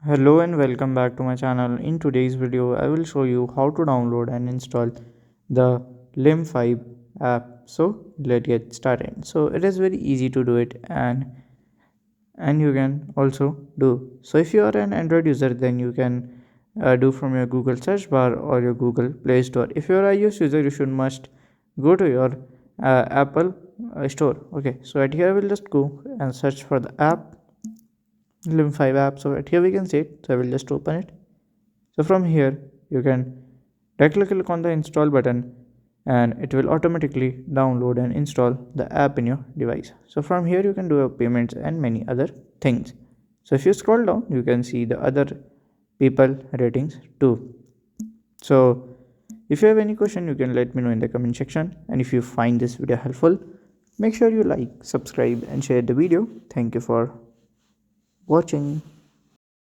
Hello and welcome back to my channel. In today's video, I will show you how to download and install the LemFi app. So let's get started. So it is very easy to do it and you can also do. So if you are an Android user, then you can do from your Google search bar or your Google Play Store. If you are an iOS user, you should must go to your Apple Store. Okay, so at here I will just go and search for the app LemFi app. So right here we can see it. So I will just open it. So from here you can directly click on the install button and it will automatically download and install the app in your device. So from here you can do your payments and many other things. So if you scroll down you can see the other people ratings too. So if you have any question you can let me know in the comment section, and if you find this video helpful, make sure you like, subscribe and share the video. Thank you for watching.